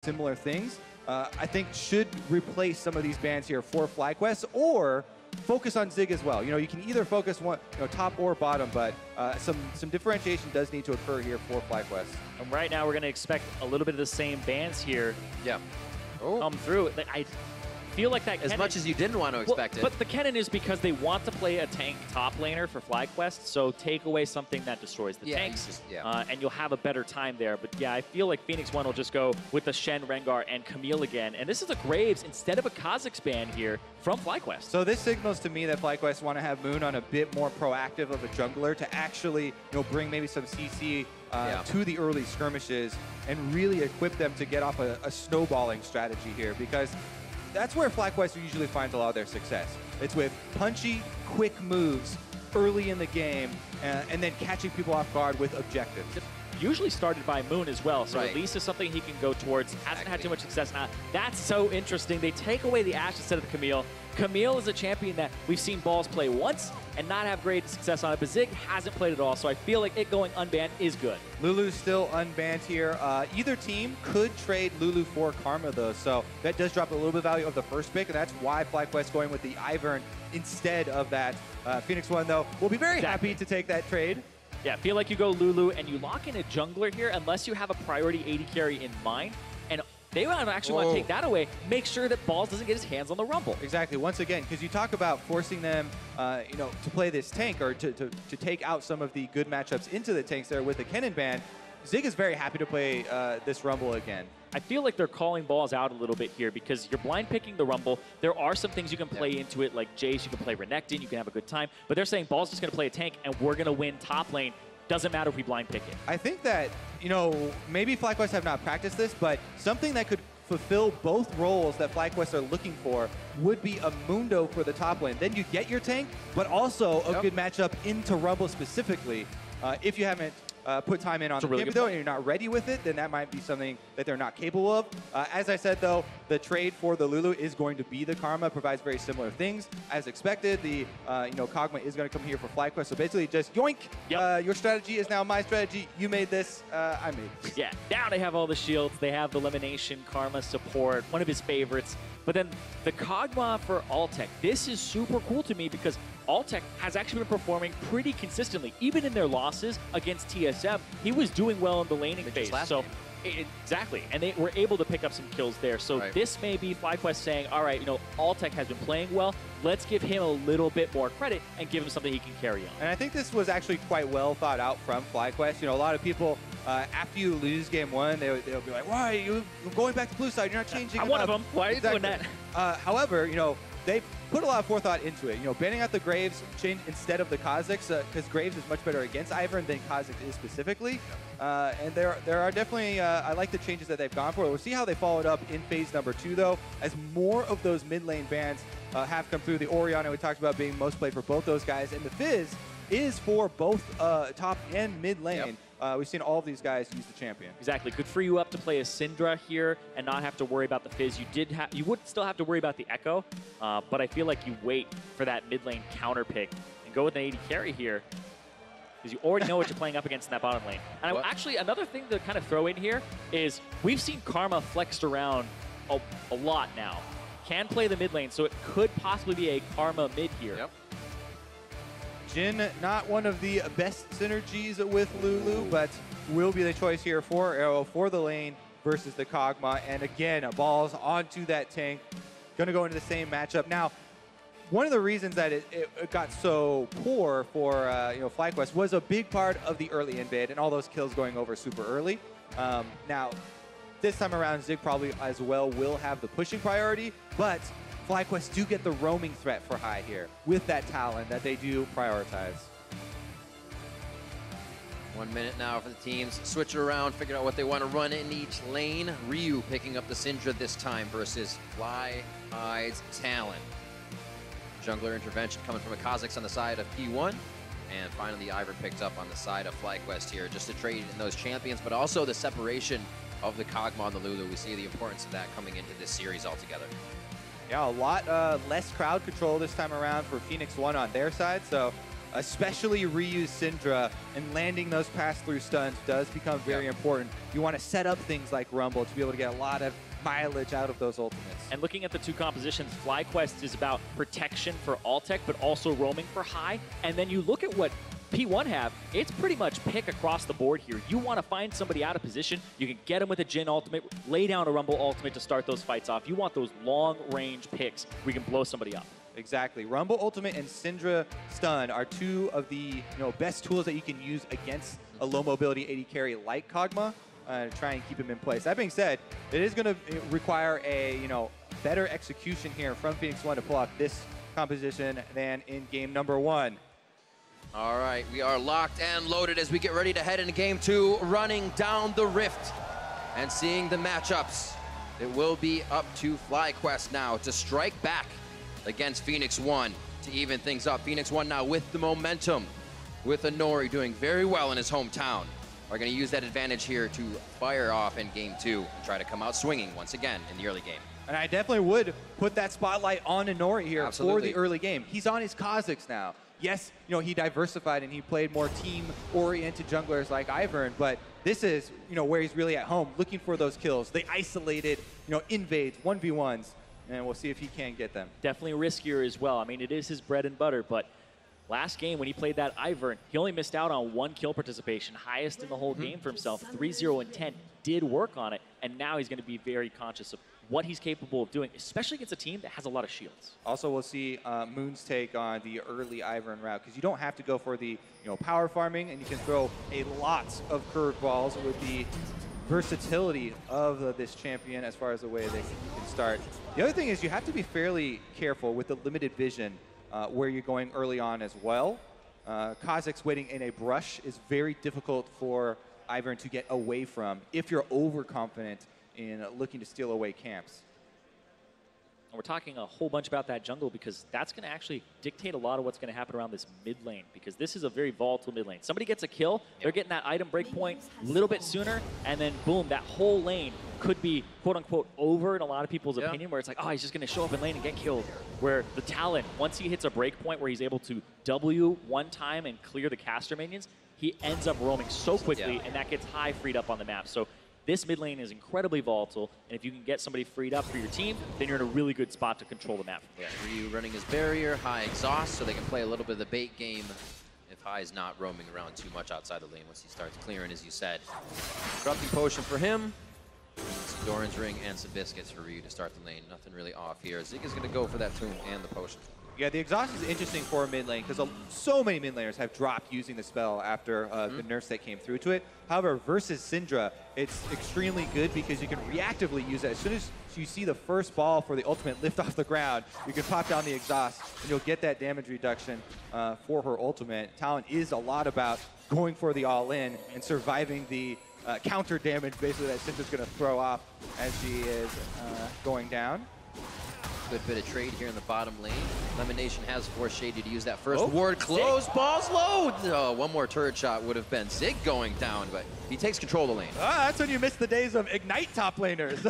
similar things, I think should replace some of these bans here for FlyQuest or focus on Zig as well. You know, you can either focus one, top or bottom, but some differentiation does need to occur here for FlyQuest. And right now we're going to expect a little bit of the same bans here. Yeah. Come through. I feel like that as much as you didn't want to expect it. But the Kennen is because they want to play a tank top laner for FlyQuest, so take away something that destroys the tanks, and you'll have a better time there. But yeah, I feel like Phoenix1 will just go with the Shen, Rengar, and Camille again. And this is a Graves instead of a Kha'Zix ban here from FlyQuest. So this signals to me that FlyQuest want to have Moon on a bit more proactive of a jungler to actually bring maybe some CC to the early skirmishes and really equip them to get off a snowballing strategy here, because that's where FlyQuest usually finds a lot of their success. It's with punchy, quick moves early in the game, and then catching people off guard with objectives. Usually started by Moon as well, so at least it's something he can go towards. Hasn't had too much success. Now, that's so interesting. They take away the Ashe instead of the Camille. Camille is a champion that we've seen Balls play once and not have great success on it, but Zig hasn't played at all, so I feel like it going unbanned is good. Lulu's still unbanned here. Either team could trade Lulu for Karma, though, so that does drop a little bit of value of the first pick, and that's why FlyQuest going with the Ivern instead of that. Phoenix1, though, will be very happy to take that trade. Yeah, feel like you go Lulu and you lock in a jungler here unless you have a priority AD carry in mind. And they actually want to take that away, make sure that Balls doesn't get his hands on the Rumble. Exactly. Once again, because you talk about forcing them, to play this tank or to take out some of the good matchups into the tanks there with the Kennen ban, Zig is very happy to play this Rumble again. I feel like they're calling Balls out a little bit here because you're blind picking the Rumble. There are some things you can play into it, like Jace, you can play Renekton, you can have a good time, but they're saying Balls just going to play a tank and we're going to win top lane. Doesn't matter if we blind pick it. I think that, maybe FlyQuest have not practiced this, but something that could fulfill both roles that FlyQuest are looking for would be a Mundo for the top lane. Then you get your tank, but also a good matchup into Rumble specifically. If you haven't put time in on the game, though, and you're not ready with it, then that might be something that they're not capable of. As I said, though, the trade for the Lulu is going to be the Karma. Provides very similar things. As expected, the Kog'Maw is going to come here for FlyQuest. So basically just yoink, your strategy is now my strategy. You made this, I made this. Yeah, now they have all the shields. They have the Lemonnation, Karma support, one of his favorites. But then the Kog'Maw for Altec. This is super cool to me because Altec has actually been performing pretty consistently. Even in their losses against TSM, he was doing well in the laning phase. So exactly, and they were able to pick up some kills there. So this may be FlyQuest saying, all right, Altec has been playing well. Let's give him a little bit more credit and give him something he can carry on. And I think this was actually quite well thought out from FlyQuest. A lot of people, after you lose game one, they'll be like, why are you going back to blue side? You're not changing. I'm one of them. Why are you doing that? However, they put a lot of forethought into it. Banning out the Graves instead of the Kha'Zix, because Graves is much better against Ivern than Kha'Zix is specifically. And there are definitely, I like the changes that they've gone for. We'll see how they followed up in phase number 2, though, as more of those mid lane bans have come through. The Orianna we talked about being most played for both those guys, and the Fizz is for both top and mid lane. We've seen all of these guys use the champion. Exactly. Could free you up to play a Syndra here and not have to worry about the Fizz. You would still have to worry about the Echo, but I feel like you wait for that mid lane counter pick and go with an AD carry here because you already know what you're playing up against in that bottom lane. And actually, another thing to kind of throw in here is we've seen Karma flexed around a lot now. Can play the mid lane, so it could possibly be a Karma mid here. Jhin, not one of the best synergies with Lulu, but will be the choice here for Arrow for the lane versus the Kog'Maw. And again, Balls onto that tank. Going to go into the same matchup. Now, one of the reasons that it got so poor for FlyQuest was a big part of the early invade and all those kills going over super early. Now, this time around, Zig probably as well will have the pushing priority, but FlyQuest do get the roaming threat for high here with that Talon that they do prioritize. 1 minute now for the teams. Switch it around, figure out what they want to run in each lane. Ryu picking up the Syndra this time versus FlyEye's Talon. Jungler intervention coming from a Kha'Zix on the side of P1. And finally, Ivern picked up on the side of FlyQuest here. Just to trade in those champions, but also the separation of the Kog'Maw and the Lulu. We see the importance of that coming into this series altogether. Yeah, a lot less crowd control this time around for Phoenix1 on their side. So especially reuse Syndra, and landing those pass-through stuns does become very important. You want to set up things like Rumble to be able to get a lot of mileage out of those ultimates. And looking at the two compositions, FlyQuest is about protection for Altec, but also roaming for high. And then you look at what P1 have, it's pretty much pick across the board here. You want to find somebody out of position, you can get them with a Jhin ultimate, lay down a Rumble ultimate to start those fights off. You want those long-range picks where you can blow somebody up. Exactly. Rumble Ultimate and Syndra Stun are two of the best tools that you can use against a low mobility AD carry like Kog'Maw to try and keep him in place. That being said, it is going to require a better execution here from Phoenix1 to pull off this composition than in game number 1. All right, we are locked and loaded as we get ready to head into game 2, running down the rift and seeing the matchups. It will be up to FlyQuest now to strike back against Phoenix1 to even things up. Phoenix1 now with the momentum, with Inori doing very well in his hometown. Are going to use that advantage here to fire off in game 2 and try to come out swinging once again in the early game. And I definitely would put that spotlight on Inori here for the early game. He's on his Kha'Zix now. Yes, he diversified and he played more team-oriented junglers like Ivern, but this is, where he's really at home, looking for those kills, the isolated, invades, 1v1s, and we'll see if he can get them. Definitely riskier as well. I mean, it is his bread and butter, but last game when he played that Ivern, he only missed out on 1 kill participation, highest in the whole game for himself. 3-0 and 10, did work on it, and now he's going to be very conscious of what he's capable of doing, especially against a team that has a lot of shields. Also, we'll see Moon's take on the early Ivern route, because you don't have to go for the power farming, and you can throw a lot of curveballs with the versatility of this champion as far as the way they can start. The other thing is you have to be fairly careful with the limited vision where you're going early on as well. Kha'Zix waiting in a brush is very difficult for Ivern to get away from if you're overconfident in looking to steal away camps. And we're talking a whole bunch about that jungle because that's going to actually dictate a lot of what's going to happen around this mid lane, because this is a very volatile mid lane. Somebody gets a kill, they're getting that item break point a little bit sooner, and then boom, that whole lane could be quote unquote over in a lot of people's opinion, where it's like, oh, he's just going to show up in lane and get killed. Where the Talon, once he hits a break point where he's able to W one time and clear the caster minions, he ends up roaming so quickly, and that gets high freed up on the map. So this mid lane is incredibly volatile, and if you can get somebody freed up for your team, then you're in a really good spot to control the map. Yeah, Ryu running his barrier, High exhaust, so they can play a little bit of the bait game if High's not roaming around too much outside the lane once he starts clearing, as you said. Corrupting Potion for him. Doran's Ring and some biscuits for Ryu to start the lane. Nothing really off here. Zig is going to go for that tomb and the potion. Yeah, the exhaust is interesting for a mid lane because so many mid laners have dropped using the spell after the nerfs that came through to it. However, versus Syndra, it's extremely good because you can reactively use it. As soon as you see the first ball for the ultimate lift off the ground, you can pop down the exhaust and you'll get that damage reduction for her ultimate. Talon is a lot about going for the all-in and surviving the counter damage basically that Syndra's going to throw off as she is going down. Good bit of trade here in the bottom lane. Lemonnation has forced Shady to use that first ward. Close, balls low. Oh, one more turret shot would have been Zig going down, but he takes control of the lane. That's when you miss the days of Ignite top laners.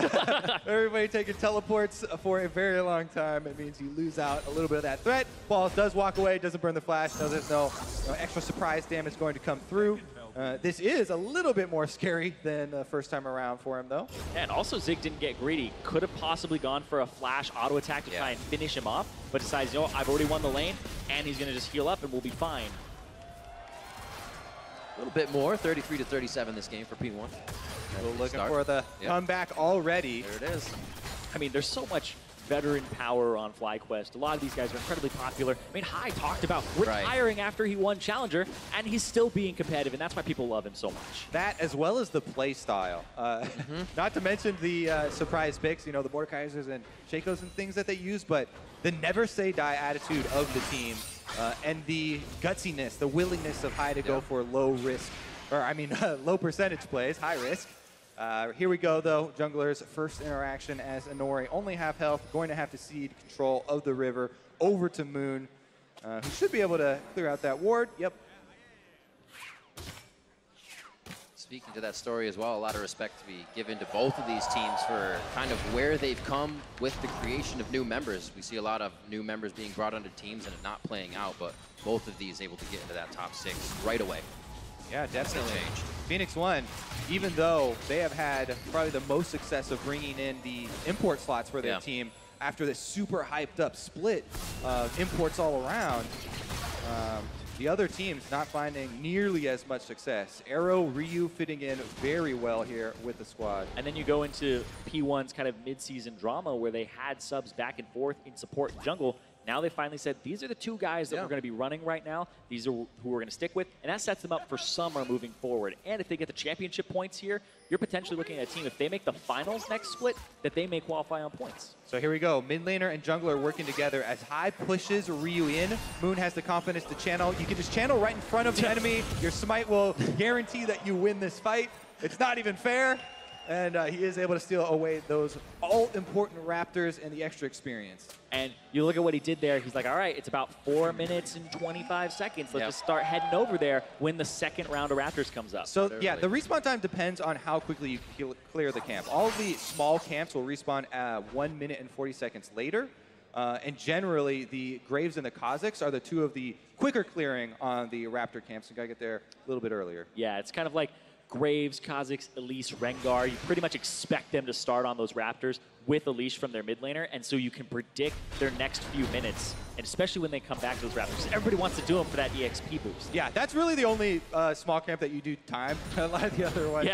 Everybody taking teleports for a very long time. It means you lose out a little bit of that threat. Balls does walk away, doesn't burn the flash, so there's no extra surprise damage going to come through. This is a little bit more scary than the first time around for him, though. And also, Zig didn't get greedy. Could have possibly gone for a flash auto attack to try and finish him off, but decides, I've already won the lane, and he's going to just heal up, and we'll be fine. A little bit more, 33-37 this game for P1. We're looking for the comeback already. There it is. I mean, there's so much veteran power on FlyQuest. A lot of these guys are incredibly popular. I mean, High talked about retiring after he won Challenger, and he's still being competitive, and that's why people love him so much. That, as well as the play style. Not to mention the surprise picks, the Mordekaisers and Shakos and things that they use, but the never say die attitude of the team and the gutsiness, the willingness of High to go for low risk, or I mean, low percentage plays, high risk. Here we go, though. Jungler's first interaction as Inori, only half health, going to have to cede control of the river over to Moon, who should be able to clear out that ward. Yep. speaking to that story as well, a lot of respect to be given to both of these teams for kind of where they've come with the creation of new members. We see a lot of new members being brought onto teams and not playing out, but both of these able to get into that top 6 right away. Yeah, definitely. Phoenix1, even though they have had probably the most success of bringing in the import slots for their team after this super hyped up split of imports all around, the other teams not finding nearly as much success. Arrow, Ryu fitting in very well here with the squad. And then you go into P1's kind of mid-season drama where they had subs back and forth in support and jungle. Now they finally said, these are the 2 guys that we're going to be running right now. These are who we're going to stick with. And that sets them up for summer moving forward. And if they get the championship points here, you're potentially looking at a team, if they make the finals next split, that they may qualify on points. So here we go. Mid laner and jungler working together as High pushes Ryu in. Moon has the confidence to channel. You can just channel right in front of the enemy. Your smite will guarantee that you win this fight. It's not even fair. And he is able to steal away those all-important Raptors and the extra experience. And you look at what he did there. He's like, all right, it's about 4 minutes and 25 seconds. Let's just start heading over there when the second round of Raptors comes up. So, yeah, the respawn time depends on how quickly you clear the camp. All of the small camps will respawn 1 minute and 40 seconds later. And generally, the Graves and the Kha'Zix are the 2 of the quicker clearing on the Raptor camps. You got to get there a little bit earlier. Yeah, it's kind of like Graves, Kha'Zix, Elise, Rengar. You pretty much expect them to start on those Raptors with Elise from their mid laner, and so you can predict their next few minutes, and especially when they come back to those Raptors. Everybody wants to do them for that EXP boost. Yeah, that's really the only small camp that you do time. A lot of the other ones,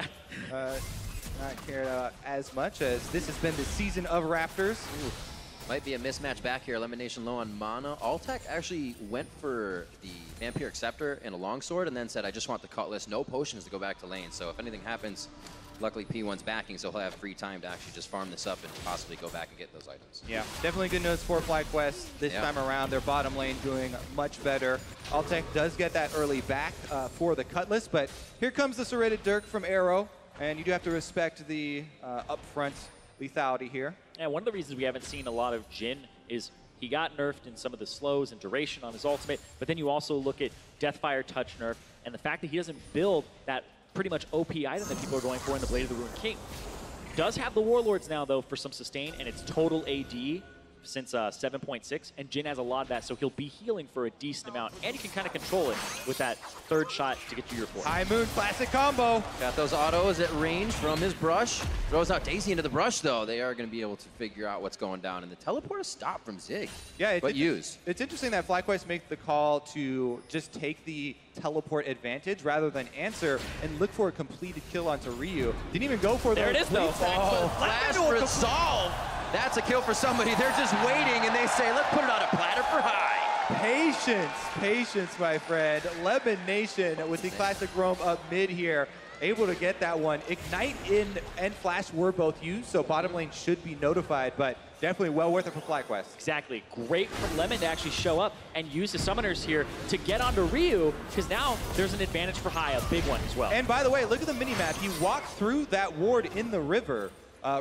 not cared about as much, as this has been the season of Raptors. Ooh. Might be a mismatch back here. Lemonnation low on mana. Altec actually went for the Vampiric Scepter and a Longsword and then said, I just want the Cutlass, no potions to go back to lane. So if anything happens, luckily P1's backing, so he'll have free time to actually just farm this up and possibly go back and get those items. Yeah, definitely good news for FlyQuest this time around. Their bottom lane doing much better. Altec does get that early back for the Cutlass, but here comes the Serrated Dirk from Arrow, and you do have to respect the upfront lethality here. And one of the reasons we haven't seen a lot of Jhin is he got nerfed in some of the slows and duration on his ultimate, but then you also look at Deathfire Touch nerf, and the fact that he doesn't build that pretty much OP item that people are going for in the Blade of the Ruined King. Does have the Warlords now, though, for some sustain, and it's total AD since 7.6, and Jhin has a lot of that, so he'll be healing for a decent amount, and you can kind of control it with that third shot to get to your 4. High Moon classic combo. Got those autos at range from his brush. Throws out Daisy into the brush, though. They are going to be able to figure out what's going down, and the teleport is stopped from Zig. Yeah, but used. It's interesting that FlyQuest make the call to just take the teleport advantage rather than answer and look for a completed kill onto Ryu. Didn't even go for there. There it is, though. Flash resolve. That's a kill for somebody. They're just waiting, and they say, let's put it on a platter for High. Patience, patience, my friend. Lemonnation with the classic roam up mid here. Able to get that one. Ignite and Flash were both used, so bottom lane should be notified, but definitely well worth it for FlyQuest. Exactly. Great for Lemon to actually show up and use the summoners here to get onto Ryu, because now there's an advantage for High, a big one as well. And by the way, look at the mini-map. He walked through that ward in the river,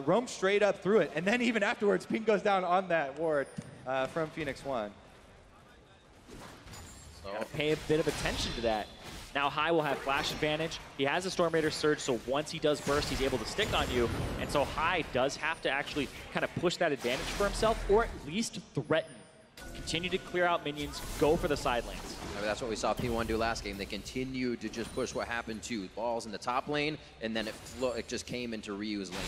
roamed straight up through it, and then even afterwards, ping goes down on that ward from Phoenix1. So gotta pay a bit of attention to that. Now High will have flash advantage. He has a Storm Raider Surge, so once he does burst, he's able to stick on you. And so High does have to actually kind of push that advantage for himself, or at least threaten. Continue to clear out minions, go for the side lanes. I mean, that's what we saw P1 do last game. They continued to just push what happened to balls in the top lane, and then it just came into Ryu's lane.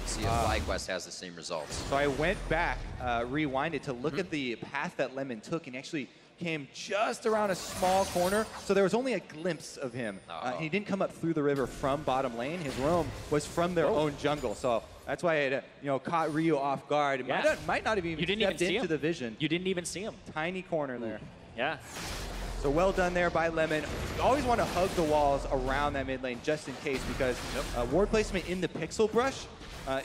See if FlyQuest has the same results. So I went back, rewinded to look at the path that Lemon took, and actually came just around a small corner, so there was only a glimpse of him. He didn't come up through the river from bottom lane. His roam was from their own jungle, so that's why it caught Ryu off guard. It might not have even stepped into the vision. You didn't even see him. Tiny corner there. Yeah. So well done there by Lemon. You always want to hug the walls around that mid lane just in case, because ward placement in the pixel brush,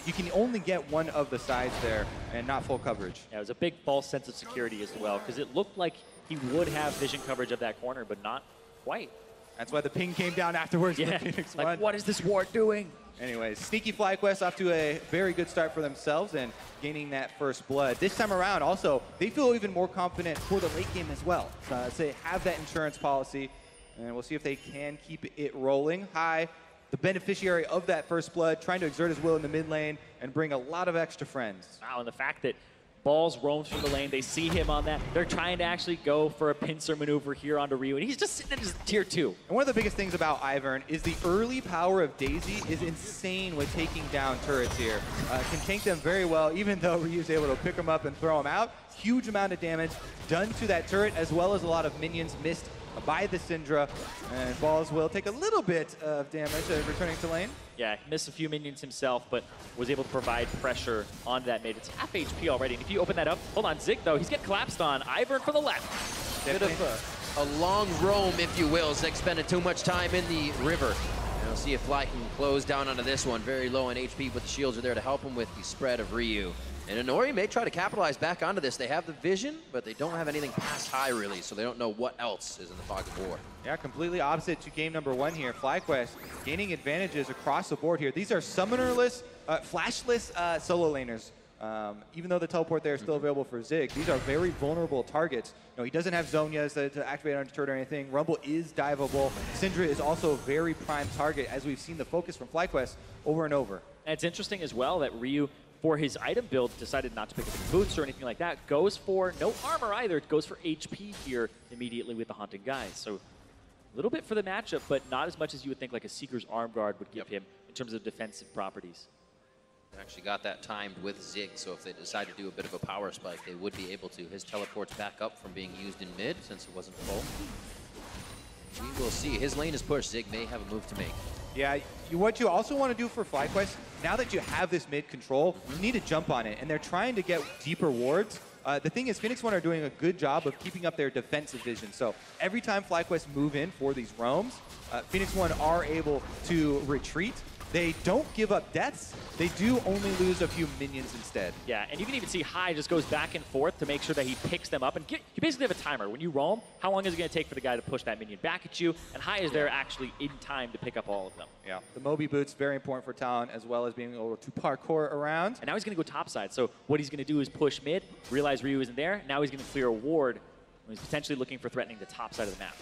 you can only get one of the sides there and not full coverage. Yeah, it was a big false sense of security as well, because it looked like he would have vision coverage of that corner, but not quite. That's why the ping came down afterwards. Yeah, Phoenix1. like, what is this ward doing? Anyways, sneaky FlyQuest off to a very good start for themselves and gaining that first blood. This time around, also, they feel even more confident for the late game as well. So they have that insurance policy, and we'll see if they can keep it rolling. High the beneficiary of that first blood, trying to exert his will in the mid lane and bring a lot of extra friends. Wow, and the fact that Balls roams through the lane, they see him on that. They're trying to actually go for a pincer maneuver here onto Ryu, and he's just sitting in his tier 2. And one of the biggest things about Ivern is the early power of Daisy is insane with taking down turrets here. Can tank them very well, even though Ryu's able to pick them up and throw them out. Huge amount of damage done to that turret, as well as a lot of minions missed by the Syndra. And Balls will take a little bit of damage returning to lane. Yeah, he missed a few minions himself, but was able to provide pressure onto that mid. It's half HP already, and if you open that up, hold on, Zig though, he's getting collapsed on. Ivern for the left. Bit of a long roam, if you will. Zig spending too much time in the river. And we'll see if Fly can close down onto this one. Very low on HP, but the shields are there to help him with the spread of Ryu. And Inori may try to capitalize back onto this. They have the vision, but they don't have anything past high, really, so they don't know what else is in the fog of war. Yeah, completely opposite to game number 1 here. FlyQuest gaining advantages across the board here. These are summonerless, flashless solo laners. Even though the teleport there is still available for Zig, these are very vulnerable targets. You know, he doesn't have Zhonya's to activate on turret or anything. Rumble is diveable. Syndra is also a very prime target, as we've seen the focus from FlyQuest over and over. And it's interesting as well that Ryu, for his item build, decided not to pick up any boots or anything like that. Goes for no armor either. It goes for HP here immediately with the Haunted Guys. So a little bit for the matchup, but not as much as you would think like a Seeker's Arm Guard would give him in terms of defensive properties. They actually got that timed with Zig, so if they decide to do a bit of a power spike, they would be able to. His teleport's back up from being used in mid since it wasn't full. We will see. His lane is pushed. Zig may have a move to make. Yeah, what you also want to do for FlyQuest, now that you have this mid control, you need to jump on it, and they're trying to get deeper wards. The thing is, Phoenix1 are doing a good job of keeping up their defensive vision. So every time FlyQuest move in for these roams, Phoenix1 are able to retreat. They don't give up deaths. They do only lose a few minions instead. Yeah, and you can even see High just goes back and forth to make sure that he picks them up. And you basically have a timer. When you roam, how long is it going to take for the guy to push that minion back at you? And High is there actually in time to pick up all of them. Yeah, the Moby boots, very important for Talon, as well as being able to parkour around. And now he's going to go topside. So what he's going to do is push mid, realize Ryu isn't there. Now he's going to clear a ward. He's potentially looking for threatening the top side of the map.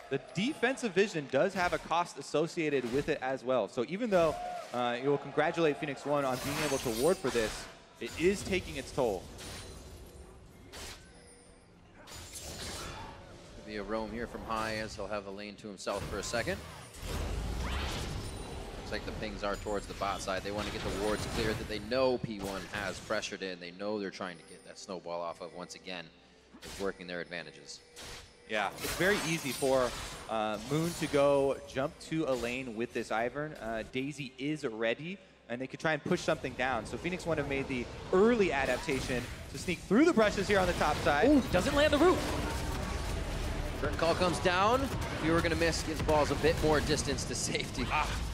The defensive vision does have a cost associated with it as well. So even though you will congratulate Phoenix1 on being able to ward for this, it is taking its toll. Could be a roam here from High as he'll have the lane to himself for a second. Looks like the pings are towards the bot side. They want to get the wards cleared that they know P1 has pressured in. They know they're trying to get that snowball off of once again. It's working their advantages. Yeah, it's very easy for Moon to go jump to a lane with this Ivern. Daisy is ready, and they could try and push something down. So Phoenix1 have made the early adaptation to sneak through the brushes here on the top side. Ooh, doesn't land the root. Curtain call comes down. If you were going to miss, gives Balls a bit more distance to safety.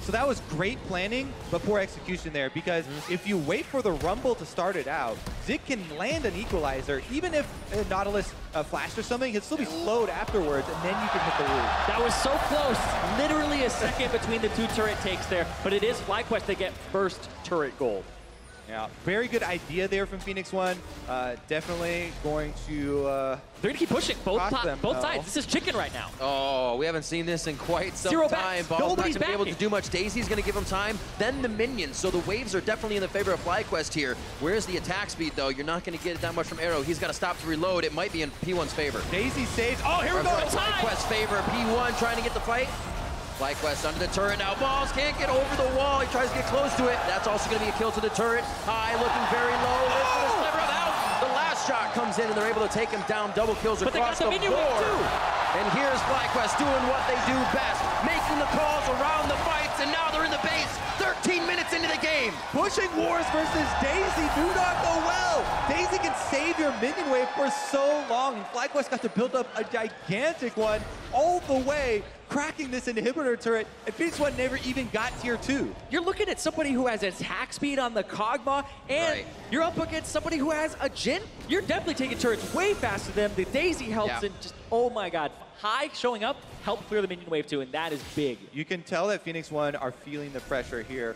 So that was great planning, but poor execution there, because if you wait for the Rumble to start it out, Zig can land an equalizer. Even if Nautilus flashed or something, he'll still be slowed afterwards, and then you can hit the roof. That was so close. Literally a second between the two turret takes there, but it is FlyQuest that get first turret gold. Yeah, very good idea there from Phoenix1. Definitely going to they're gonna keep pushing both them, sides. This is chicken right now. Oh, we haven't seen this in quite some Zero time. backs. Balls not Nobody's gonna be able to backing. do much. Daisy's gonna give him time, then the minions. So the waves are definitely in the favor of FlyQuest here. Where's the attack speed though? You're not gonna get that much from Arrow. He's got to stop to reload. It might be in P1's favor. Daisy saves. Oh, here we go. FlyQuest's favor. P1 trying to get the fight. FlyQuest under the turret now. Balls can't get over the wall. He tries to get close to it. That's also going to be a kill to the turret. High looking very low. The last shot comes in and they're able to take him down. Double kills across the board. And here's FlyQuest doing what they do best, making the calls around the fights, and now they're in the base. 13 minutes into the game. Pushing wars versus Daisy do not go well. Daisy can save your minion wave for so long, and FlyQuest got to build up a gigantic one all the way, cracking this inhibitor turret, and Phoenix1 never even got tier 2. You're looking at somebody who has attack speed on the Kog'Maw, and you're up against somebody who has a Jhin. You're definitely taking turrets way faster than the Daisy helps, and just, oh my god. High showing up, help clear the minion wave too, and that is big. You can tell that Phoenix1 are feeling the pressure here,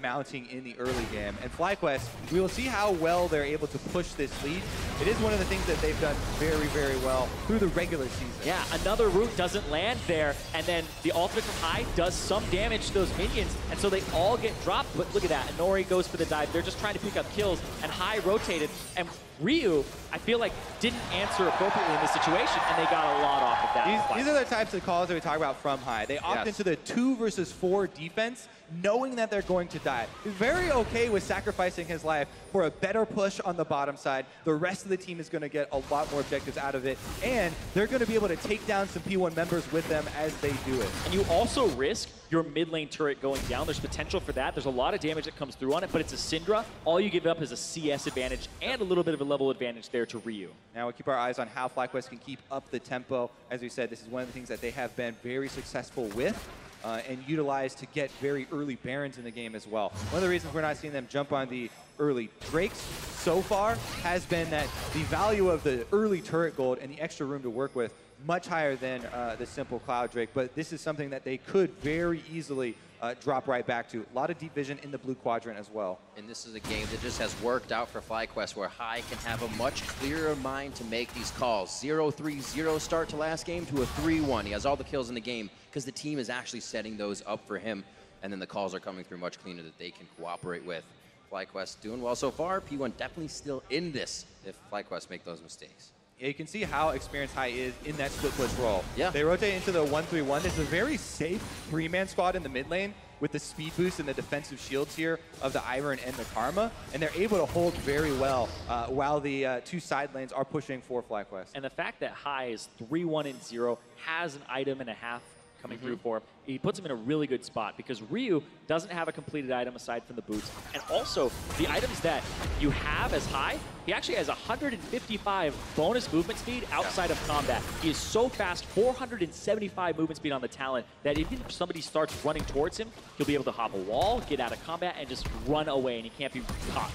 mounting in the early game. And FlyQuest, we will see how well they're able to push this lead. It is one of the things that they've done very, very well through the regular season. Yeah, another root doesn't land there, and then the ultimate from High does some damage to those minions, and so they all get dropped. But look at that, Inori goes for the dive. They're just trying to pick up kills, and High rotated, and Ryu, I feel like, didn't answer appropriately in this situation, and they got a lot off of that. These are the types of calls that we talk about from High. They opt into the 2 versus 4 defense, knowing that they're going to die. He's very okay with sacrificing his life for a better push on the bottom side. The rest of the team is going to get a lot more objectives out of it, and they're going to be able to take down some P1 members with them as they do it. And you also risk your mid lane turret going down. There's potential for that. There's a lot of damage that comes through on it, but it's a Syndra. All you give up is a CS advantage and a little bit of a level advantage there to Ryu. Now we'll keep our eyes on how FlyQuest can keep up the tempo. As we said, this is one of the things that they have been very successful with. And utilize to get very early Barons in the game as well. One of the reasons we're not seeing them jump on the early Drakes so far has been that the value of the early turret gold and the extra room to work with much higher than the simple Cloud Drake, but this is something that they could very easily drop right back to. A lot of deep vision in the blue quadrant as well. And this is a game that just has worked out for FlyQuest, where High can have a much clearer mind to make these calls. 0-3-0 start to last game to a 3-1. He has all the kills in the game because the team is actually setting those up for him, and then the calls are coming through much cleaner that they can cooperate with. FlyQuest doing well so far. P1 definitely still in this if FlyQuest make those mistakes. Yeah, you can see how experienced High is in that split push role. Yeah. They rotate into the 1-3-1. This is a very safe 3-man squad in the mid lane with the speed boost and the defensive shields here of the Ivern and the Karma, and they're able to hold very well while the 2 side lanes are pushing for FlyQuest. And the fact that High is 3-1-0, has an item and a half coming through for him, he puts him in a really good spot because Ryu doesn't have a completed item aside from the boots. And also, the items that you have as High, he actually has 155 bonus movement speed outside of combat. He is so fast, 475 movement speed on the Talon, that even if somebody starts running towards him, he'll be able to hop a wall, get out of combat, and just run away, and he can't be caught.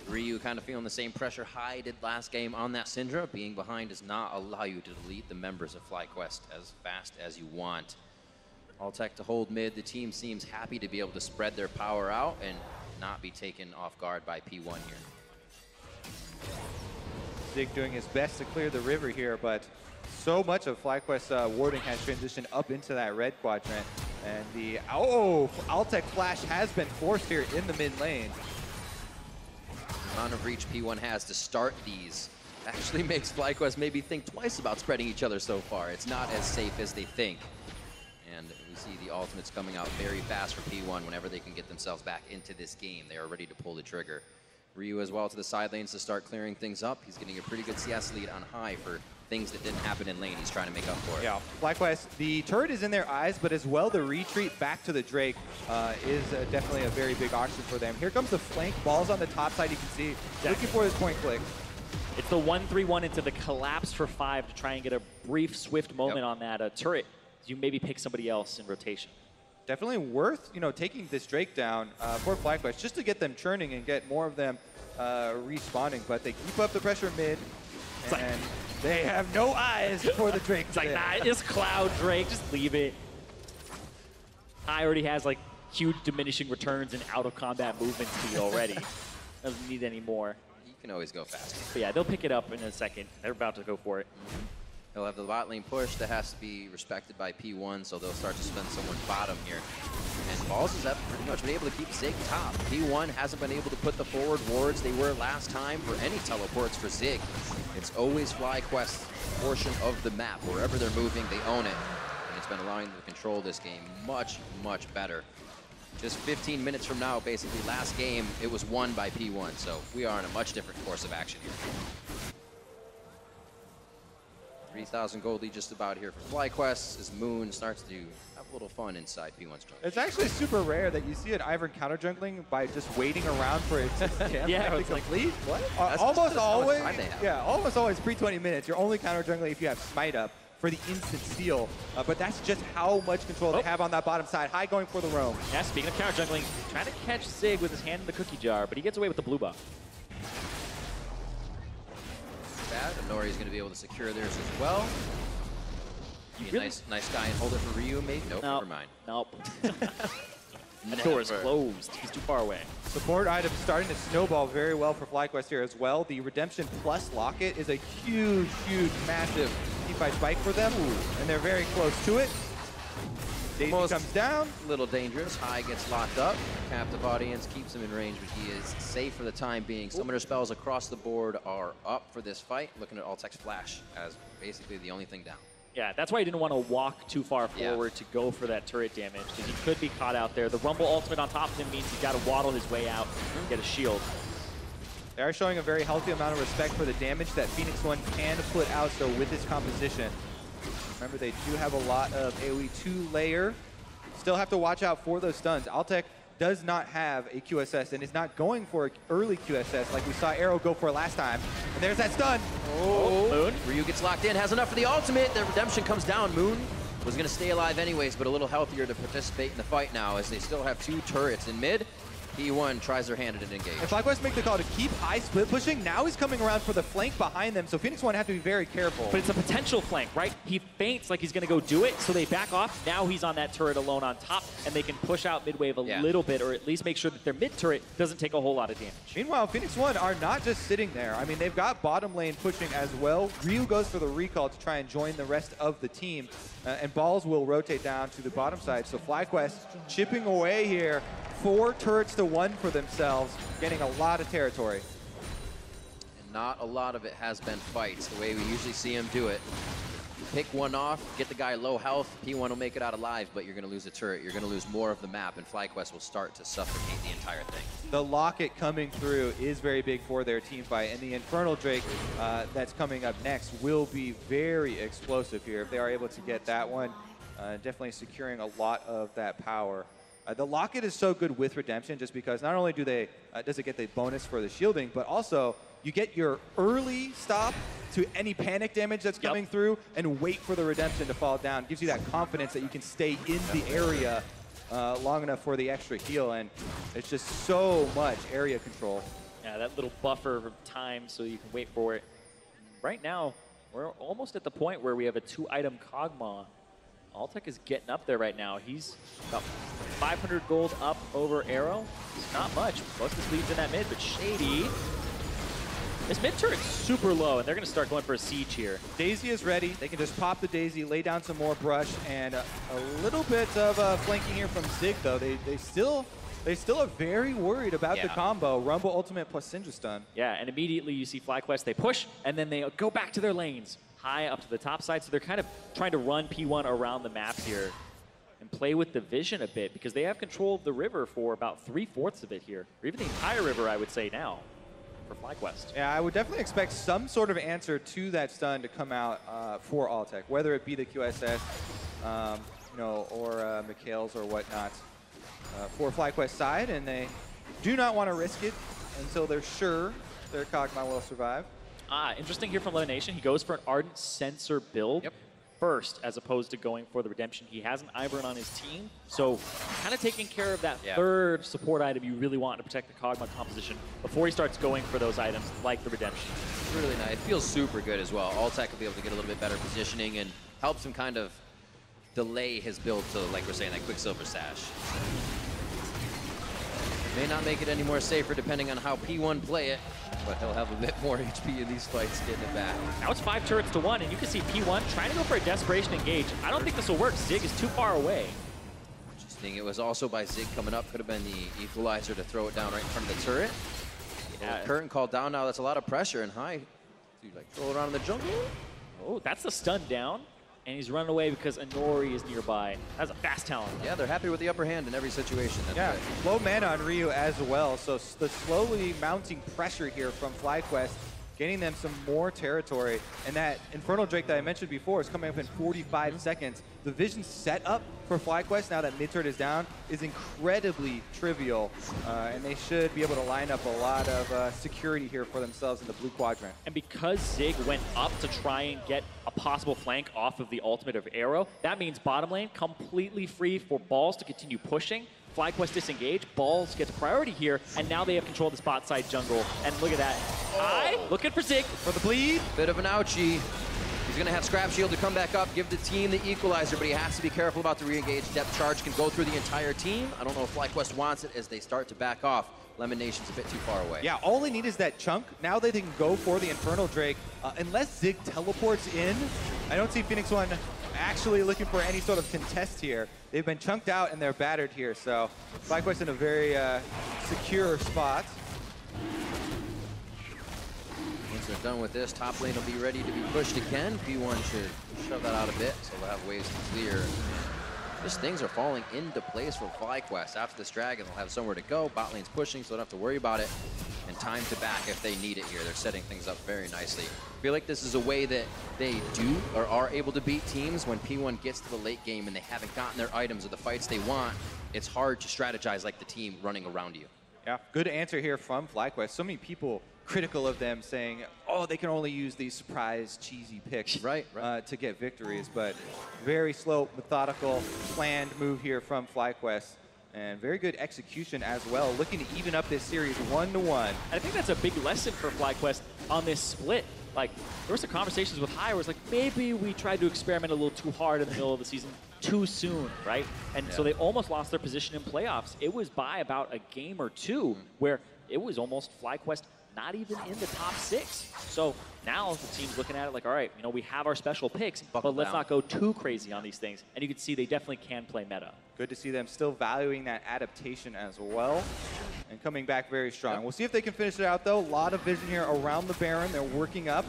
Ryu kind of feeling the same pressure High did last game on that Syndra. Being behind does not allow you to delete the members of FlyQuest as fast as you want. Altec to hold mid. The team seems happy to be able to spread their power out and not be taken off guard by P1 here. Zig doing his best to clear the river here, but so much of FlyQuest's warding has transitioned up into that red quadrant. And the, Altec flash has been forced here in the mid lane. The amount of reach P1 has to start these actually makes FlyQuest maybe think twice about spreading each other so far. It's not as safe as they think. And we see the ultimates coming out very fast for P1 whenever they can get themselves back into this game. They are ready to pull the trigger. Ryu as well to the side lanes to start clearing things up. He's getting a pretty good CS lead on High for things that didn't happen in lane. He's trying to make up for it. Yeah, FlyQuest, the turret is in their eyes, but as well the retreat back to the Drake is definitely a very big option for them. Here comes the flank. Balls on the top side, you can see. Looking for his point click. It's the 1-3-1 into the collapse for 5 to try and get a brief, swift moment on that turret. You maybe pick somebody else in rotation. Definitely worth, taking this Drake down for FlyQuest just to get them churning and get more of them respawning. But they keep up the pressure mid, and they have no eyes for the Drake. It's like, nah, it's Cloud Drake, just leave it. High already has like huge diminishing returns and out of combat movement speed already. Doesn't need any more. You can always go faster. But yeah, they'll pick it up in a second. They're about to go for it. He'll have the bot lane push that has to be respected by P1, so they'll start to spend someone bottom here. And Balls has pretty much been able to keep Zig top. P1 hasn't been able to put the forward wards they were last time for any teleports for Zig. It's always FlyQuest's portion of the map. Wherever they're moving, they own it. And it's been allowing them to control this game much, much better. Just 15 minutes from now, basically last game, it was won by P1, so we are in a much different course of action here. 3,000 gold lead just about here for FlyQuest as Moon starts to have a little fun inside P1's jungle. It's actually super rare that you see an Ivern counter jungling by just waiting around for its camp to complete. What? Almost always, almost always pre-20 minutes. You're only counter jungling if you have Smite up for the instant steal. But that's just how much control they have on that bottom side. High going for the roam. Yeah, speaking of counter jungling, trying to catch Zig with his hand in the cookie jar, but he gets away with the blue buff. Bad. Inori is going to be able to secure theirs as well. Be a nice guy and hold it for Ryu, maybe? Nope, never mind. Nope. The door is closed. He's too far away. Support items starting to snowball very well for FlyQuest here as well. The Redemption plus Locket is a huge, massive teamfight spike for them, and they're very close to it. Daisy comes down. A little dangerous. High gets locked up. Captive audience keeps him in range, but he is safe for the time being. Summoner spells across the board are up for this fight. Looking at Altec's flash as basically the only thing down. Yeah, that's why he didn't want to walk too far forward to go for that turret damage, because he could be caught out there. The Rumble ultimate on top of him means he's got to waddle his way out and get a shield. They are showing a very healthy amount of respect for the damage that Phoenix1 can put out, so with this composition. Remember, they do have a lot of AoE 2-layer. Still have to watch out for those stuns. Altec does not have a QSS and is not going for an early QSS like we saw Arrow go for last time. And there's that stun. Oh, Moon. Ryu gets locked in, has enough for the ultimate. The Redemption comes down. Moon was going to stay alive anyways, but a little healthier to participate in the fight now as they still have 2 turrets in mid. P1 tries their hand at an engage. And FlyQuest make the call to keep high split pushing. Now he's coming around for the flank behind them, so Phoenix1 have to be very careful. But it's a potential flank, right? He feints like he's going to go do it, so they back off. Now he's on that turret alone on top, and they can push out mid-wave a little bit, or at least make sure that their mid-turret doesn't take a whole lot of damage. Meanwhile, Phoenix1 are not just sitting there. I mean, they've got bottom lane pushing as well. Ryu goes for the recall to try and join the rest of the team, and balls will rotate down to the bottom side. So FlyQuest chipping away here. 4 turrets to 1 for themselves, getting a lot of territory. And not a lot of it has been fights, the way we usually see him do it. Pick one off, get the guy low health, P1 will make it out alive, but you're going to lose a turret. You're going to lose more of the map, and FlyQuest will start to suffocate the entire thing. The Locket coming through is very big for their team fight, and the Infernal Drake that's coming up next will be very explosive here if they are able to get that one. Definitely securing a lot of that power. The Locket is so good with Redemption just because not only do they does it get the bonus for the shielding, but also you get your early stop to any panic damage that's coming through and wait for the Redemption to fall down. Gives you that confidence that you can stay in the area long enough for the extra heal, and it's just so much area control. Yeah, that little buffer of time so you can wait for it. Right now, we're almost at the point where we have a 2-item Kog'Maw. Altec is getting up there right now. He's about 500 gold up over Arrow. It's not much. Most of this leads in that mid, but Shady. This mid turret's super low, and they're going to start going for a siege here. Daisy is ready. They can just pop the Daisy, lay down some more brush, and a little bit of flanking here from Zig, though. They still are very worried about the combo. Rumble Ultimate plus Syndra stun. Yeah, and immediately you see FlyQuest. They push, and then they go back to their lanes. High up to the top side, so they're kind of trying to run P1 around the map here and play with the vision a bit because they have control of the river for about 3/4 of it here, or even the entire river, I would say now, for FlyQuest. Yeah, I would definitely expect some sort of answer to that stun to come out for Altec, whether it be the QSS, you know, or Mikhail's or whatnot for FlyQuest side, and they do not want to risk it until they're sure their Kog'Maw will survive. Interesting here from Lemonnation. He goes for an Ardent Sensor build first, as opposed to going for the Redemption. He has an Ivern on his team, so kind of taking care of that third support item you really want to protect the Kog'Maw composition before he starts going for those items like the Redemption. It's really nice. It feels super good as well. Altec will be able to get a little bit better positioning and helps him kind of delay his build to, like we're saying, that Quicksilver Sash. May not make it any more safer depending on how P1 play it, but he'll have a bit more HP in these fights getting it back. Now it's 5 turrets to 1, and you can see P1 trying to go for a desperation engage. I don't think this will work. Zig is too far away. Interesting. It was also by Zig coming up. Could have been the equalizer to throw it down right in front of the turret. Yeah. Curtain called down now. That's a lot of pressure, and High, dude, like throw it around in the jungle. Oh, that's the stun down. And he's running away because Inori is nearby. That's a fast Talon. Yeah, they're happy with the upper hand in every situation. That's good. Low mana on Ryu as well, so the slowly mounting pressure here from FlyQuest, getting them some more territory. And that Infernal Drake that I mentioned before is coming up in 45 seconds. The vision setup for FlyQuest, now that mid-turret is down, is incredibly trivial. And they should be able to line up a lot of security here for themselves in the blue quadrant. And because Zig went up to try and get a possible flank off of the ultimate of Arrow, that means bottom lane completely free for Balls to continue pushing. FlyQuest disengage, Balls gets priority here, and now they have control of the spot side jungle. And look at that. Looking for Zig. For the bleed. Bit of an ouchie. He's going to have Scrap Shield to come back up, give the team the equalizer, but he has to be careful about the re-engage. Depth charge can go through the entire team. I don't know if FlyQuest wants it as they start to back off. Lemmonnation's a bit too far away. Yeah, all they need is that chunk. Now they can go for the Infernal Drake. Unless Zig teleports in, I don't see Phoenix1 actually looking for any sort of contest here. They've been chunked out and they're battered here, so FlyQuest in a very secure spot. Once they're done with this, top lane will be ready to be pushed again. P1 should shove that out a bit, so they'll have ways to clear. Just things are falling into place for FlyQuest. After this dragon, they'll have somewhere to go. Bot lane's pushing, so they don't have to worry about it. And time to back if they need it here. They're setting things up very nicely. I feel like this is a way that they do or are able to beat teams when P1 gets to the late game and they haven't gotten their items or the fights they want. It's hard to strategize like the team running around you. Yeah, good answer here from FlyQuest. So many people critical of them saying, oh, they can only use these surprise, cheesy picks to get victories. But very slow, methodical, planned move here from FlyQuest. And very good execution as well, looking to even up this series 1-1. I think that's a big lesson for FlyQuest on this split. Like, there were some conversations with High where it's like, maybe we tried to experiment a little too hard in the middle of the season too soon, right? And so they almost lost their position in playoffs. It was by about a game or two where it was almost FlyQuest not even in the top 6. So now the team's looking at it like, all right, you know, we have our special picks, but let's not go too crazy on these things. And you can see they definitely can play meta. Good to see them still valuing that adaptation as well and coming back very strong. We'll see if they can finish it out, though. A lot of vision here around the Baron. They're working up,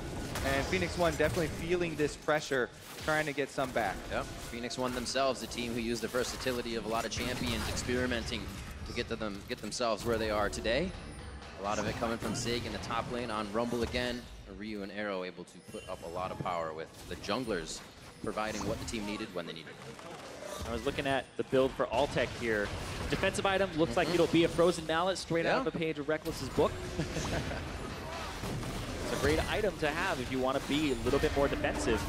and Phoenix1 definitely feeling this pressure, trying to get some back. Yep. Phoenix1 themselves, a team who used the versatility of a lot of champions experimenting to get themselves where they are today. A lot of it coming from Zig in the top lane on Rumble again. Ryu and Arrow able to put up a lot of power with the junglers providing what the team needed when they needed it. I was looking at the build for Altec here. Defensive item looks like it'll be a frozen mallet straight out of a page of Reckless's book. It's a great item to have if you want to be a little bit more defensive.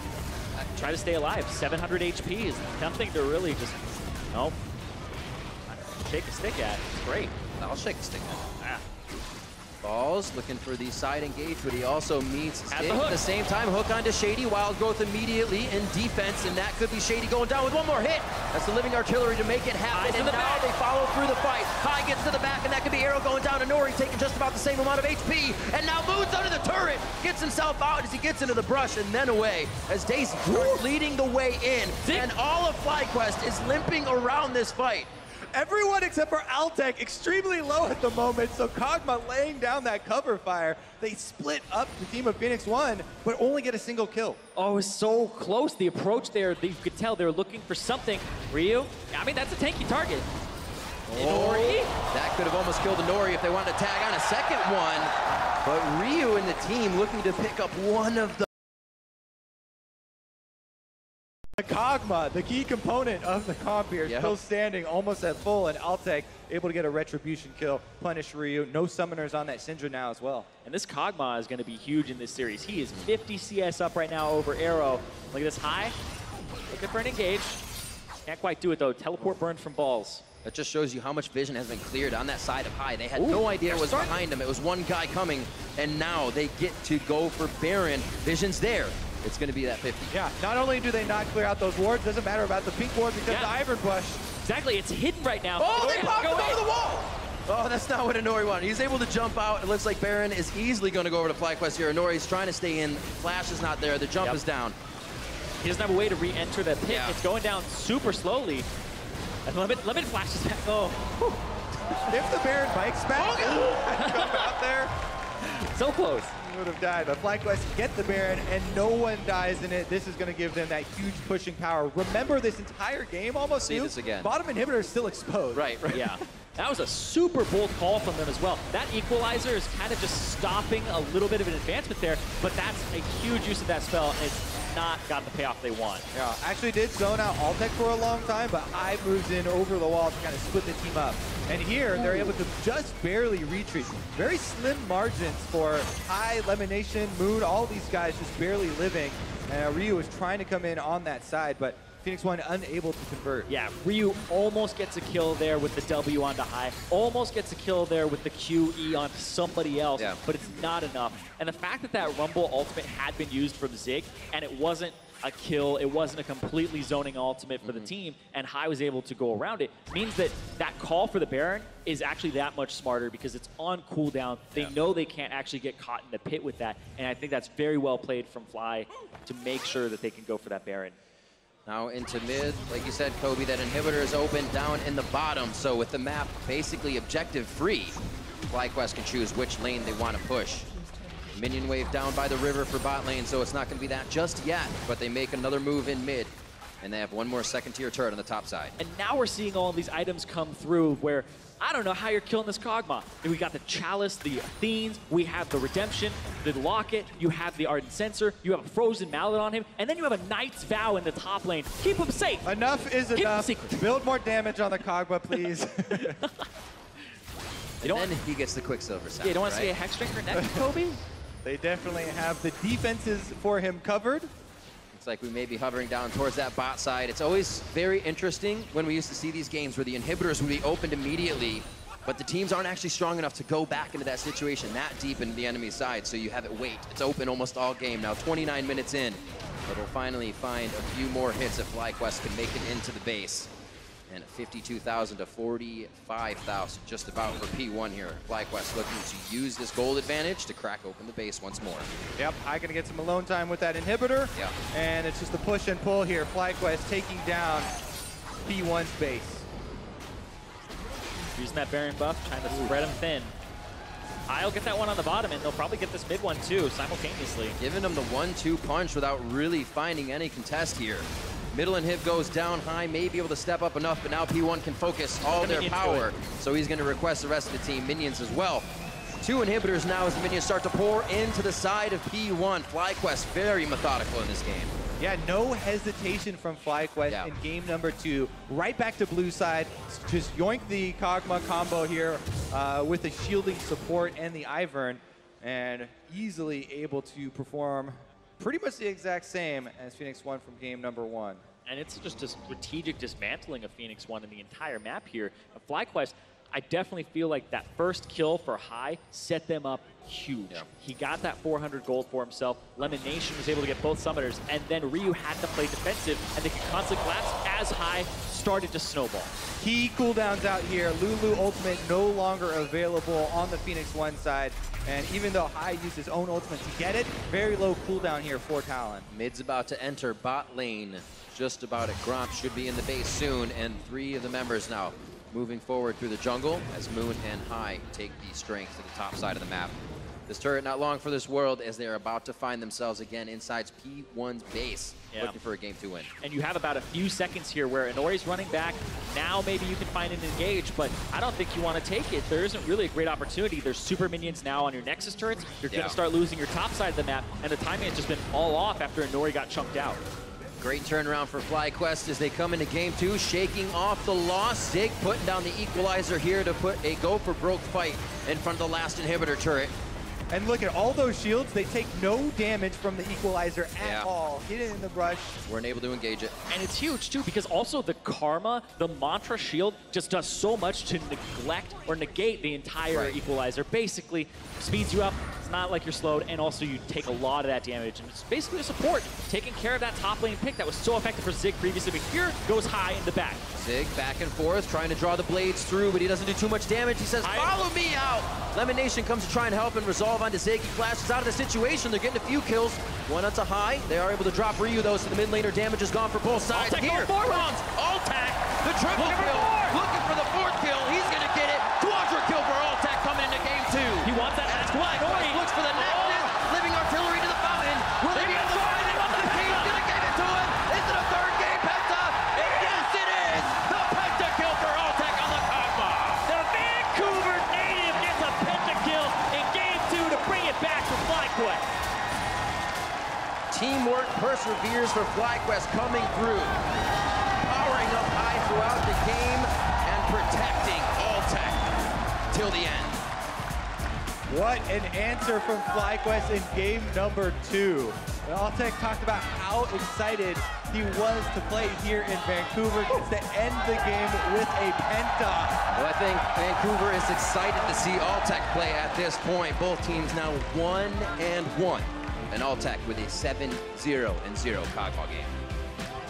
Try to stay alive. 700 HP is nothing to really just, shake a stick at. It's great. I'll shake a stick at. Balls looking for the side engage, but he also meets Zig at the same time. Hook onto Shady. Wild growth immediately in defense, and that could be Shady going down with one more hit. That's the living artillery to make it happen, and now they follow through the fight. High gets to the back, and that could be Arrow going down. Inori taking just about the same amount of HP, and now moves under the turret. Gets himself out as he gets into the brush, and then away as Daisy leading the way in. And all of FlyQuest is limping around this fight. Everyone except for Altec extremely low at the moment, so Kog'Maw laying down that cover fire. They split up the team of Phoenix1, but only get a single kill. Oh, it was so close. The approach there, you could tell they were looking for something. Ryu, I mean, that's a tanky target. Inori? That could have almost killed Inori if they wanted to tag on a second one. But Ryu and the team looking to pick up one of the Kog'Maw, the key component of the comp here, still standing almost at full, and Altec able to get a retribution kill, punish Ryu. No summoners on that Syndra now as well. And this Kog'Maw is going to be huge in this series. He is 50 CS up right now over Arrow. Look at this High. Looking for an engage. Can't quite do it though. Teleport burned from balls. That just shows you how much vision has been cleared on that side of High. They had no idea it was behind them. It was one guy coming, and now they get to go for Baron. Vision's there. It's going to be that 50. Yeah, not only do they not clear out those wards, doesn't matter about the pink ward because the Ivern push. Exactly, it's hidden right now. Oh, they popped him over the wall! Oh, that's not what Inori wanted. He's able to jump out. It looks like Baron is easily going to go over to FlyQuest here. Inori's trying to stay in. Flash is not there. The jump is down. He doesn't have a way to re-enter that pit. It's going down super slowly. And Lemon flashes back. Oh. If the Baron bikes back, come out there. So close. Would have died, but FlyQuest get the Baron and no one dies in it. This is going to give them that huge pushing power. Remember this entire game almost. See this again. Bottom inhibitor is still exposed. Right. Yeah. That was a super bold call from them as well. That equalizer is kind of just stopping a little bit of an advancement there, but that's a huge use of that spell, and it's not got the payoff they want. Yeah, actually did zone out Altec for a long time, but Hive moves in over the wall to kind of split the team up. And here, they're able to just barely retreat. Very slim margins for High, Lemonnation, Moon, all these guys just barely living. And Ryu is trying to come in on that side, but Phoenix1 unable to convert. Yeah, Ryu almost gets a kill there with the W onto high, almost gets a kill there with the QE onto somebody else, but it's not enough. And the fact that that Rumble ultimate had been used from Zig, and it wasn't a kill, it wasn't a completely zoning ultimate for the team, and High was able to go around it, means that that call for the Baron is actually that much smarter because it's on cooldown. They know they can't actually get caught in the pit with that, and I think that's very well played from Fly to make sure that they can go for that Baron. Now into mid, like you said, Kobe, that inhibitor is open down in the bottom. So with the map basically objective free, FlyQuest can choose which lane they want to push. Minion wave down by the river for bot lane, so it's not going to be that just yet, but they make another move in mid, and they have one more second tier turret on the top side. And now we're seeing all of these items come through where I don't know how you're killing this Kog'Maw. We got the Chalice, the Athenes, we have the Redemption, the Locket, you have the Ardent Censer, you have a Frozen Mallet on him, and then you have a Knight's Vow in the top lane. Keep him safe. Enough is enough. Build more damage on the Kog'Maw, please. And then he gets the Quicksilver sound. Yeah, you don't want to see a Hex Drinker next, Kobe? They definitely have the defenses for him covered. Looks like we may be hovering down towards that bot side. It's always very interesting when we used to see these games where the inhibitors would be opened immediately, but the teams aren't actually strong enough to go back into that situation that deep into the enemy side, so you have it wait. It's open almost all game now, 29 minutes in, but we'll finally find a few more hits if FlyQuest can make it into the base. And 52,000 to 45,000 just about for P1 here. FlyQuest looking to use this gold advantage to crack open the base once more. Yep, I gonna get some alone time with that inhibitor. Yeah. And it's just a push and pull here. FlyQuest taking down P1's base. Using that Baron buff, trying to spread him thin. I'll get that one on the bottom, and they'll probably get this mid one too, simultaneously. Giving them the 1-2 punch without really finding any contest here. Middle inhib goes down, High may be able to step up enough, but now P1 can focus all their power. So he's going to request the rest of the team minions as well. 2 inhibitors now as the minions start to pour into the side of P1. FlyQuest very methodical in this game. Yeah, no hesitation from FlyQuest in game number 2. Right back to blue side. Just yoink the Kog'Maw combo here with the shielding support and the Ivern, and easily able to perform pretty much the exact same as Phoenix1 from game number 1. And it's just a strategic dismantling of Phoenix1 in the entire map here. FlyQuest, I definitely feel like that first kill for High set them up huge. Yeah. He got that 400 gold for himself. Lemonnation was able to get both summoners, and then Ryu had to play defensive, and they could constantly collapse as High started to snowball. Key cooldowns out here. Lulu ultimate no longer available on the Phoenix1 side. And even though High used his own ultimate to get it, very low cooldown here for Talon. Mid's about to enter bot lane. Just about it. Gromp should be in the base soon, and 3 of the members now moving forward through the jungle as Moon and High take the strength to the top side of the map. This turret not long for this world as they're about to find themselves again inside P1's base, looking for a game 2 win. And you have about a few seconds here where Inori's running back. Now maybe you can find an engage, but I don't think you want to take it. There isn't really a great opportunity. There's super minions now on your Nexus turrets. You're going to start losing your top side of the map, and the timing has just been all off after Inori got chunked out. Great turnaround for FlyQuest as they come into game 2, shaking off the loss. Zig putting down the equalizer here to put a go for broke fight in front of the last inhibitor turret. And look at all those shields. They take no damage from the equalizer at all. Hit it in the brush. Weren't able to engage it. And it's huge, too, because also the Karma, the Mantra shield, just does so much to neglect or negate the entire equalizer. Basically, speeds you up. It's not like you're slowed, and also you take a lot of that damage. And it's basically a support, taking care of that top lane pick that was so effective for Zig previously, but here goes High in the back. Zig back and forth, trying to draw the blades through, but he doesn't do too much damage. He says, follow me out! Lemonnation comes to try and help and resolve onto Zig. He flashes out of the situation. They're getting a few kills. One onto High. They are able to drop Ryu, though, so the mid laner damage is gone for both sides. Altec here comes Altec, the triple kill, looking for the 4th kill. He's going to get it. Quadra kill for Altec coming into game 2. He wants that as well. Looks for the Nexus, living artillery to the fountain. Will they be able to find it? The King's going to give it to him. Is it a 3rd game Penta? Yes, it is. The Pentakill for Altec on the Kog'Maw. The Vancouver native gets a Pentakill in game 2 to bring it back for FlyQuest. Teamwork perseveres for FlyQuest coming through. Powering up High throughout the game and protecting Altec till the end. What an answer from FlyQuest in game number 2. Altec talked about how excited he was to play here in Vancouver, gets to end the game with a penta. Well, I think Vancouver is excited to see Altec play at this point. Both teams now 1-1. And Altec with a 7-0-0 Kog'Maw game.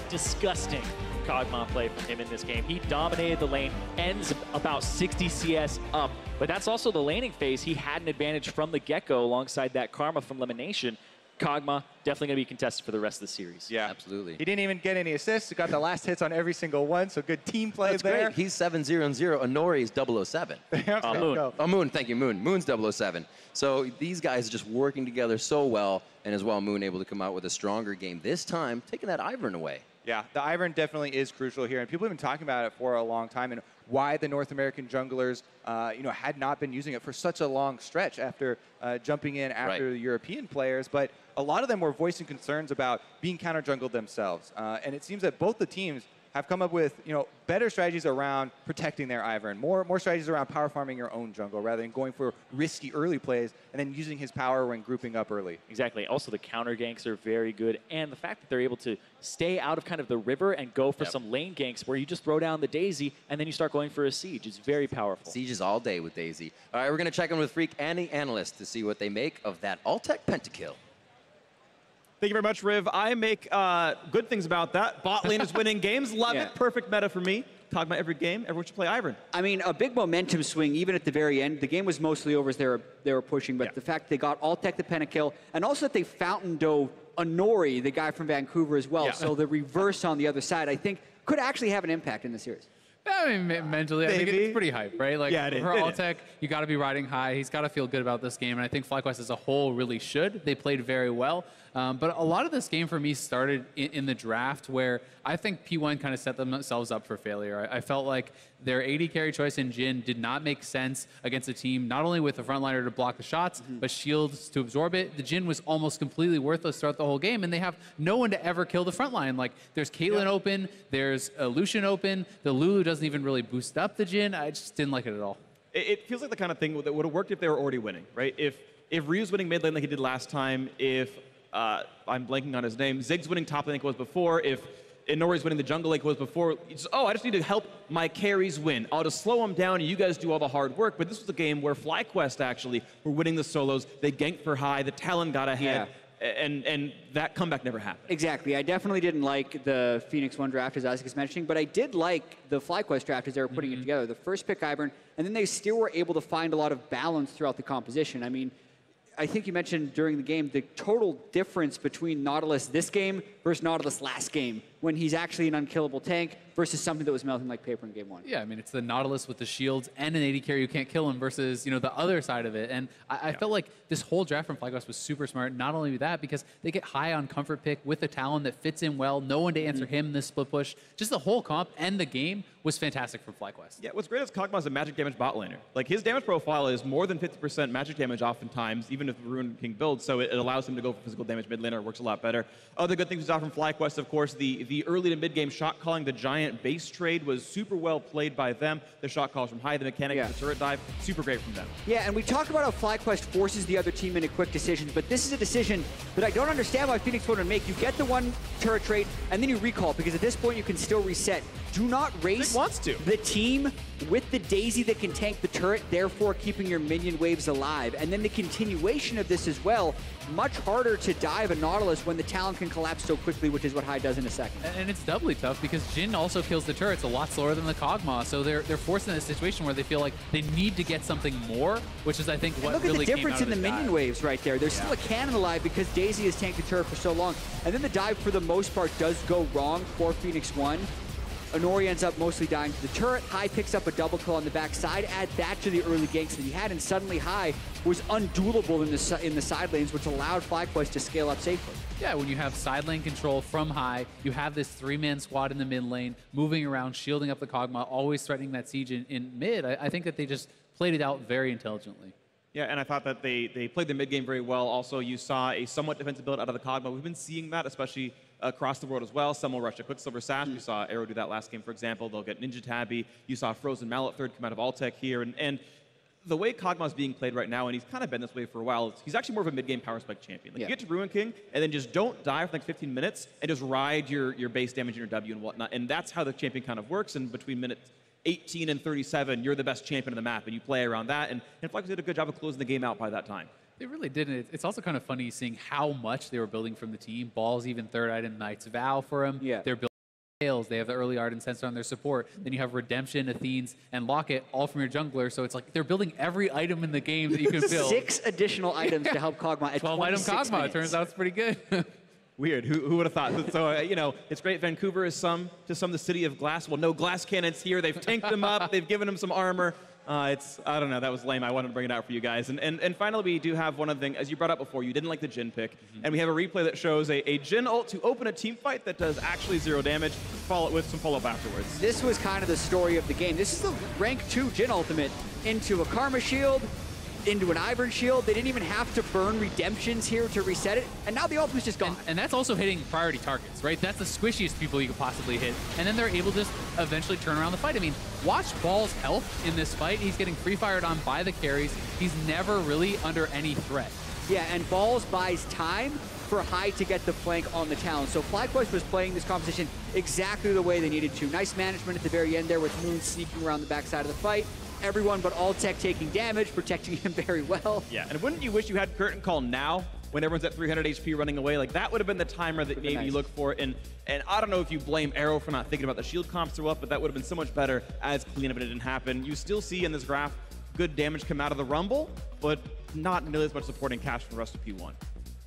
Disgusting Kog'Maw play from him in this game. He dominated the lane, ends about 60 CS up, but that's also the laning phase. He had an advantage from the get-go alongside that Karma from Lemonnation. Kog'Maw definitely going to be contested for the rest of the series. Yeah, absolutely. He didn't even get any assists. He got the last hits on every single one, so good team play That's there. great. He's 7-0-0. Inori is 007. Moon. Oh, Moon. Thank you, Moon. Moon's 007. So these guys are just working together so well, and as well, Moon able to come out with a stronger game this time, taking that Ivern away. Yeah, the Ivern definitely is crucial here, and people have been talking about it for a long time, and why the North American junglers, had not been using it for such a long stretch after jumping in after the European players. But a lot of them were voicing concerns about being counter jungled themselves, and it seems that both the teams have come up with better strategies around protecting their Ivern, more strategies around power farming your own jungle rather than going for risky early plays and then using his power when grouping up early. Exactly. Also, the counter ganks are very good, and the fact that they're able to stay out of kind of the river and go for some lane ganks where you just throw down the Daisy and then you start going for a siege is very powerful. Sieges all day with Daisy. All right, we're going to check in with Freak and the analyst to see what they make of that Altec Pentakill. Thank you very much, Riv. I make good things about that. Bot lane is winning games. Love it. Perfect meta for me. Kog'Maw every game. Everyone should play Ivern. I mean, a big momentum swing, even at the very end. The game was mostly over as they were pushing, but the fact they got Altec the Pentakill, and also that they fountain dove Inori, the guy from Vancouver as well. So the reverse on the other side, I think, could actually have an impact in the series. I mean, mentally, I think it's pretty hype, right? Like, for Altec, you got to be riding high. He's got to feel good about this game, and I think FlyQuest as a whole really should. They played very well. But a lot of this game for me started in the draft where I think P1 kind of set themselves up for failure. I felt like their AD carry choice in Jhin did not make sense against a team, not only with a frontliner to block the shots, but shields to absorb it. The Jhin was almost completely worthless throughout the whole game, and they have no one to ever kill the frontline. Like, there's Caitlyn open, there's Lucian open, the Lulu doesn't even really boost up the Jhin. I just didn't like it at all. It feels like the kind of thing that would have worked if they were already winning, right? If Ryu's winning mid lane like he did last time, if I'm blanking on his name, Zig's winning top lane like it was before, if Inori's winning the jungle like it was before, just, I just need to help my carries win. I'll just slow them down and you guys do all the hard work. But this was a game where FlyQuest actually were winning the solos. They ganked for high, the Talon got ahead. And that comeback never happened. Exactly. I definitely didn't like the Phoenix1 draft, as Isaac is mentioning, but I did like the FlyQuest draft as they were putting it together. The first pick, Ivern, and then they still were able to find a lot of balance throughout the composition. I mean, I think you mentioned during the game the total difference between Nautilus this game versus Nautilus last game, when he's actually an unkillable tank versus something that was melting like paper in game one. Yeah, I mean, it's the Nautilus with the shields and an AD carry who can't kill him versus, the other side of it. And I felt like this whole draft from FlyQuest was super smart. Not only that, because they get high on comfort pick with a Talon that fits in well, no one to answer him in this split push. Just the whole comp and the game was fantastic from FlyQuest. Yeah, what's great is Kog'Maw's a magic damage bot laner. Like, his damage profile is more than 50% magic damage oftentimes, even if the Ruin King builds, so it allows him to go for physical damage mid laner. It works a lot better. Other good things we saw from FlyQuest, of course, the early to mid game shot calling, the giant base trade was super well played by them. The shot calls from high, the mechanic, the turret dive, super great from them. Yeah, and we talked about how FlyQuest forces the other team into quick decisions, but this is a decision that I don't understand why Phoenix1 would make. You get the one turret trade, and then you recall, because at this point you can still reset. Do not race the team with the Daisy that can tank the turret, therefore keeping your minion waves alive. And then the continuation of this as well, much harder to dive a Nautilus when the Talon can collapse so quickly, which is what High does in a second. And it's doubly tough because Jhin also kills the turrets a lot slower than the Kog'Maw, so they're forced in a situation where they feel like they need to get something more, which is, I think, what really look at the difference in the minion dive. waves right there. There's still a cannon alive because Daisy has tanked the turret for so long. And then the dive, for the most part, does go wrong for Phoenix1. Inori ends up mostly dying to the turret. High picks up a double kill on the backside. Add that to the early ganks that he had, and suddenly High was unduelable in the side lanes, which allowed FlyQuest to scale up safely. Yeah, when you have side lane control from High, you have this three-man squad in the mid lane, moving around, shielding up the Kog'Maw, always threatening that siege in mid. I think that they just played it out very intelligently. Yeah, and I thought that they played the mid game very well. Also, you saw a somewhat defensive build out of the Kog'Maw. We've been seeing that, especially across the world as well. Some will rush a Quicksilver Sash. We saw Arrow do that last game, for example. They'll get Ninja Tabby. You saw Frozen Mallet third come out of Altec here. And the way Kog'Maw is being played right now, and he's kind of been this way for a while, he's actually more of a mid-game power spike champion. Like, you get to Ruin King, and then just don't die for like 15 minutes, and just ride your base damage and your W and whatnot. And that's how the champion kind of works. And between minutes 18 and 37, you're the best champion of the map, and you play around that. And FlyQuest did a good job of closing the game out by that time. They really didn't. It's also kind of funny seeing how much they were building from the team. Ball's even third item, Knight's Vow for him. Yeah. They're building tails. They have the early Ardent Sensor on their support. Then you have Redemption, Athenes, and Locket, all from your jungler. So it's like they're building every item in the game that you can build. 6 additional items to help Kog'Maw at 12 item Kog'Maw. minutes. It turns out it's pretty good. Weird. Who would have thought? So, you know, it's great. Vancouver is to some the city of glass. Well, no glass cannons here. They've tanked them up. They've given them some armor. I don't know. That was lame. I wanted to bring it out for you guys. And finally, we do have one other thing. As you brought up before, you didn't like the Jhin pick. And we have a replay that shows a Jhin ult to open a team fight that does actually 0 damage, follow it with some follow-up afterwards. This was kind of the story of the game. This is the rank 2 Jhin ultimate into a Karma shield, into an Ivern shield. They didn't even have to burn redemptions here to reset it, and now the ult was just gone. And that's also hitting priority targets, right? That's the squishiest people you could possibly hit. And then they're able to just eventually turn around the fight. I mean, watch Ball's health in this fight. He's getting free fired on by the carries. He's never really under any threat. Yeah, and Balls buys time for High to get the flank on the Talon. So FlyQuest was playing this composition exactly the way they needed to. Nice management at the very end there with Moon sneaking around the backside of the fight. Everyone but Altec taking damage, protecting him very well. Yeah, and wouldn't you wish you had Curtain Call now when everyone's at 300 HP running away? Like, that would have been the timer that maybe you look for. And I don't know if you blame Arrow for not thinking about the shield comps or what, but that would have been so much better as cleanup, and it didn't happen. You still see in this graph good damage come out of the Rumble, but not nearly as much supporting cash from the rest of P1.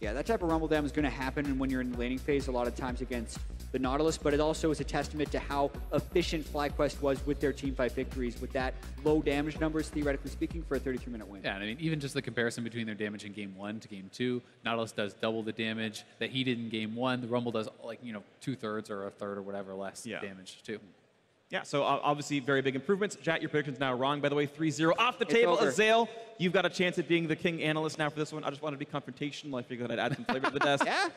Yeah, that type of Rumble damage is going to happen when you're in the laning phase a lot of times against the Nautilus, but it also is a testament to how efficient FlyQuest was with their teamfight victories with that low damage numbers, theoretically speaking, for a 33-minute win. Yeah, and I mean, even just the comparison between their damage in Game 1 to Game 2, Nautilus does double the damage that he did in Game 1. The Rumble does, like, you know, 2/3 or a third or whatever less damage, too. Yeah, so obviously very big improvements. Jat, your prediction's now wrong, by the way. 3-0 off the table. Azael, you've got a chance at being the king analyst now for this one. I just wanted to be confrontational. I figured I'd add some flavor to the desk. Yeah,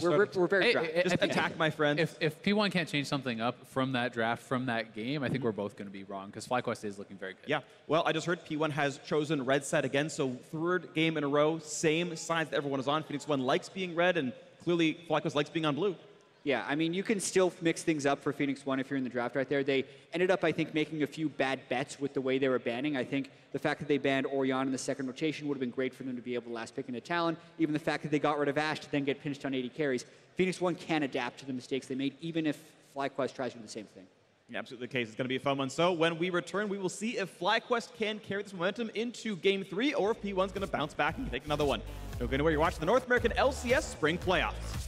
we're very dry. Just attack my friend. If P1 can't change something up from that draft, from that game, I think we're both going to be wrong, because FlyQuest is looking very good. Yeah, well, I just heard P1 has chosen red side again, so 3rd game in a row, same sides that everyone is on. Phoenix1 likes being red, and clearly FlyQuest likes being on blue. Yeah, I mean, you can still mix things up for Phoenix1 if you're in the draft right there. They ended up, I think, making a few bad bets with the way they were banning. I think the fact that they banned Orion in the 2nd rotation would have been great for them to be able to last pick into Talon. Even the fact that they got rid of Ashe to then get pinched on 80 carries. Phoenix1 can adapt to the mistakes they made, even if FlyQuest tries to do the same thing. Yeah, absolutely the case. It's going to be a fun one. So when we return, we will see if FlyQuest can carry this momentum into Game 3, or if P1's going to bounce back and take another one. Don't go anywhere. You're watching the North American LCS Spring Playoffs.